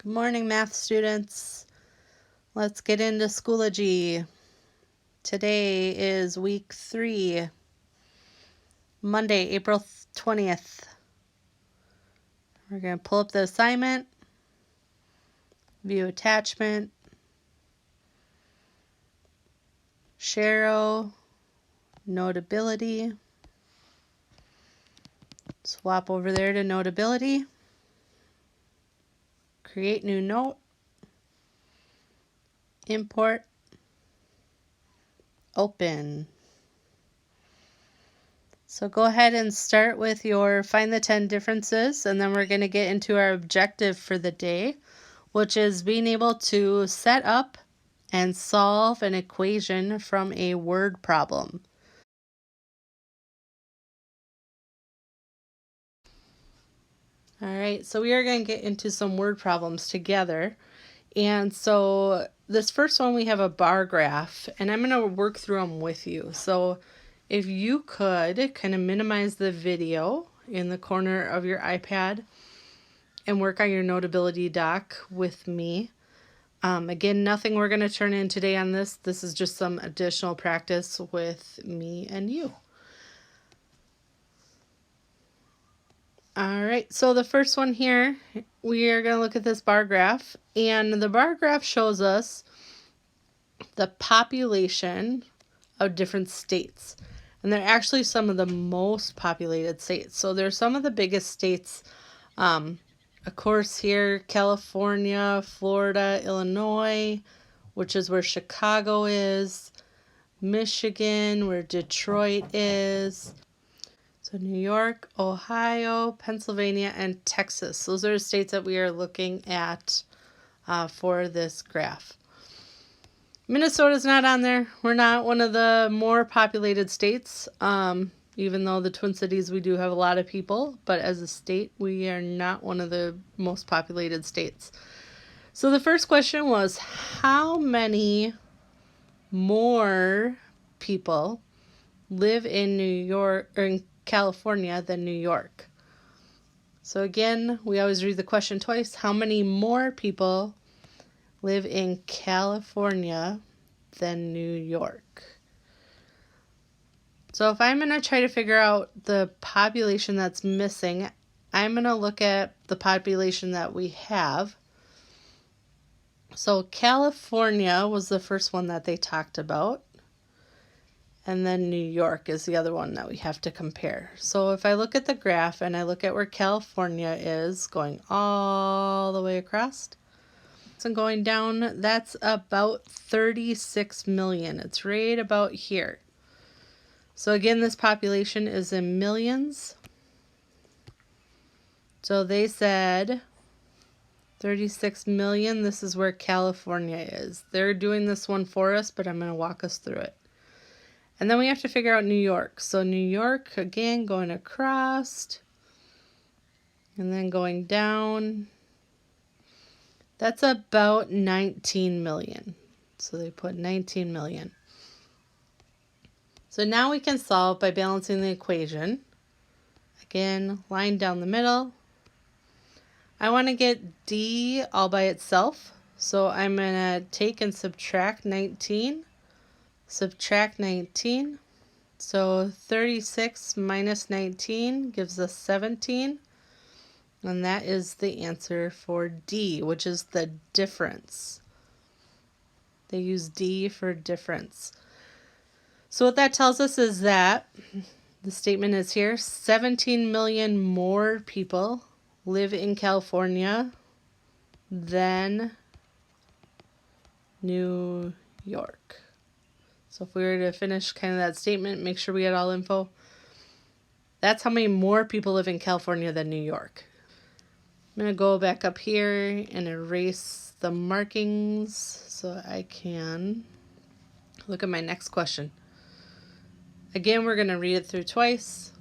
Good morning, math students. Let's get into Schoology. Today is week 3, Monday, April 20th. We're going to pull up the assignment, view attachment, Sharo, Notability, swap over there to Notability, create new note, import, open. So go ahead and start with your find the 10 differences, and then we're going to get into our objective for the day, which is being able to set up and solve an equation from a word problem. All right, so we are going to get into some word problems together. And so this first one, we have a bar graph, and I'm going to work through them with you. So if you could kind of minimize the video in the corner of your iPad and work on your Notability doc with me. Again, nothing we're going to turn in today on this. This is just some additional practice with me and you. All right, so the first one here, we are going to look at this bar graph, and the bar graph shows us the population of different states. And they're actually some of the most populated states. So they're some of the biggest states. Of course, here, California, Florida, Illinois, which is where Chicago is, Michigan, where Detroit is. So New York, Ohio, Pennsylvania, and Texas. Those are the states that we are looking at for this graph. Minnesota's not on there. We're not one of the more populated states, even though the Twin Cities, we do have a lot of people. But as a state, we are not one of the most populated states. So the first question was, how many more people live in New York or in California than New York? So again, we always read the question twice. How many more people live in California than New York? So if I'm going to try to figure out the population that's missing, I'm going to look at the population that we have. So California was the first one that they talked about. And then New York is the other one that we have to compare. So if I look at the graph and I look at where California is going all the way across and going down, that's about 36 million. It's right about here. So again, this population is in millions. So they said 36 million. This is where California is. They're doing this one for us, but I'm going to walk us through it. And then we have to figure out New York. So New York, again, going across and then going down. That's about 19 million. So they put 19 million. So now we can solve by balancing the equation. Again, line down the middle. I want to get D all by itself. So I'm going to take and subtract 19. Subtract 19. So 36 minus 19 gives us 17. And that is the answer for D, which is the difference. They use D for difference. So what that tells us is that, the statement is here, 17 million more people live in California than New York. So if we were to finish kind of that statement, make sure we had all info. That's how many more people live in California than New York. I'm going to go back up here and erase the markings so I can look at my next question. Again, we're going to read it through twice.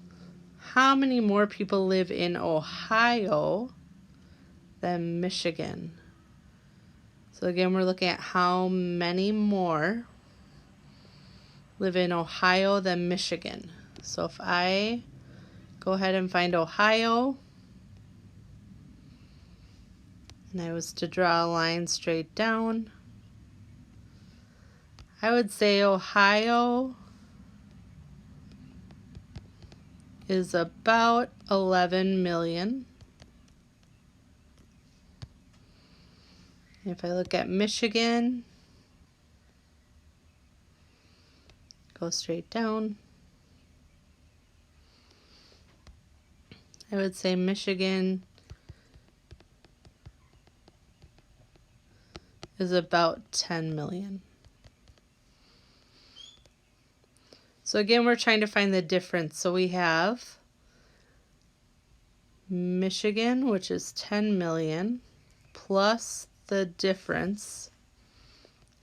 How many more people live in Ohio than Michigan? So again, we're looking at how many more live in Ohio than Michigan. So if I go ahead and find Ohio, and I was to draw a line straight down, I would say Ohio is about 11 million. If I look at Michigan, go straight down, I would say Michigan is about 10 million. So again, we're trying to find the difference. So we have Michigan, which is 10 million, plus the difference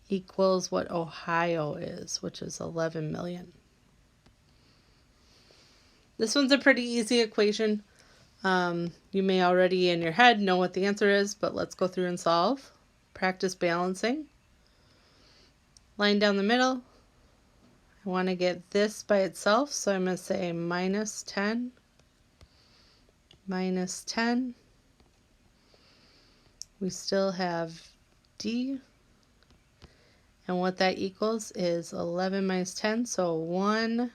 equals what Ohio is, which is 11 million. This one's a pretty easy equation. You may already in your head know what the answer is, but let's go through and solve. Practice balancing. Line down the middle. I want to get this by itself, so I'm going to say minus 10, minus 10. We still have D, and what that equals is 11 minus 10, so 1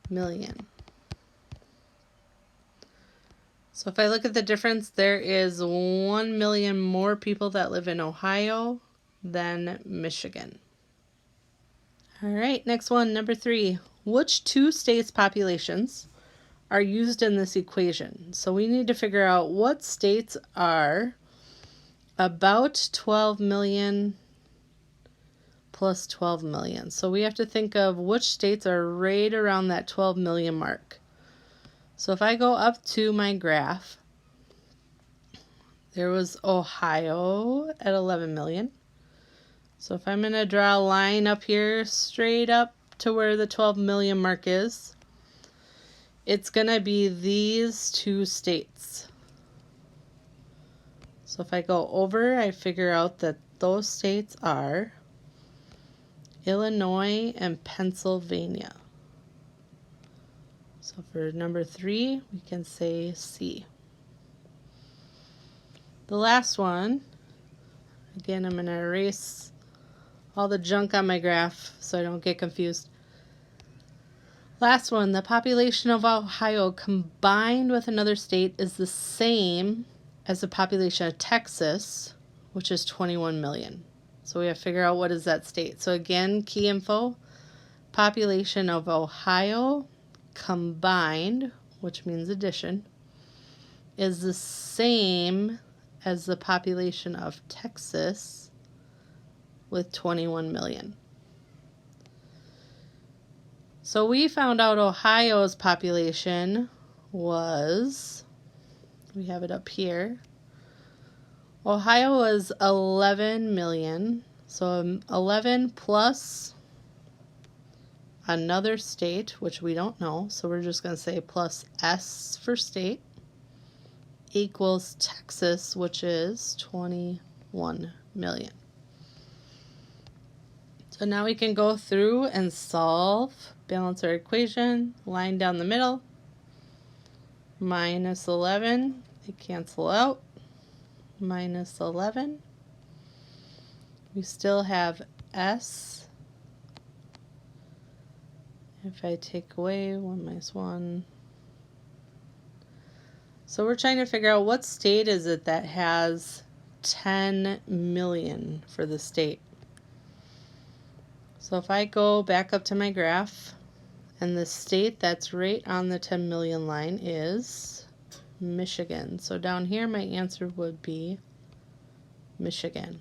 million. So if I look at the difference, there is 1 million more people that live in Ohio than Michigan. All right, next one, number 3. Which two states' populations are used in this equation? So we need to figure out what states are about 12 million plus 12 million. So we have to think of which states are right around that 12 million mark. So if I go up to my graph, there was Ohio at 11 million. So if I'm going to draw a line up here straight up to where the 12 million mark is, it's going to be these two states. So if I go over, I figure out that those states are Illinois and Pennsylvania. So for number 3, we can say C. The last one, again, I'm going to erase all the junk on my graph so I don't get confused. Last one, the population of Ohio combined with another state is the same as the population of Texas, which is 21 million. So we have to figure out what is that state. So again, key info, population of Ohio combined, which means addition, is the same as the population of Texas with 21 million. So we found out Ohio's population was, we have it up here, Ohio was 11 million, so 11 plus another state, which we don't know, so we're just going to say plus S for state, equals Texas, which is 21 million. So now we can go through and solve, balance our equation, line down the middle, minus 11, they cancel out, minus 11. We still have S. If I take away 1 minus 1. So we're trying to figure out what state is it that has 10 million for the state. So if I go back up to my graph, and the state that's right on the 10 million line is Michigan. So down here my answer would be Michigan.